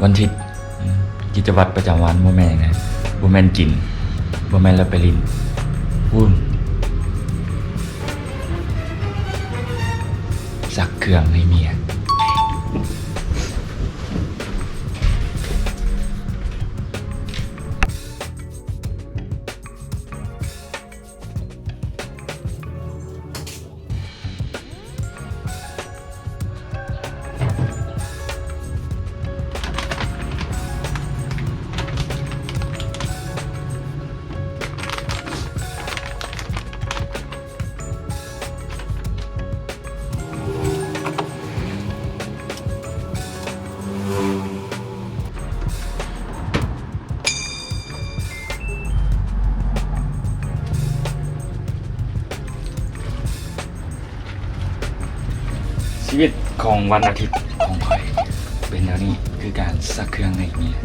วันอาทิตย์กิจวัตรประจำวันบ่แม่นนะบ่แม่นกินบ่แม่นแล้วไปลิ้นวุ่นซักเครื่องให้เมียชีวิตของวันอาทิตย์ของข้อยเป็นแล้วนี้คือการซักเครื่องให้เมีย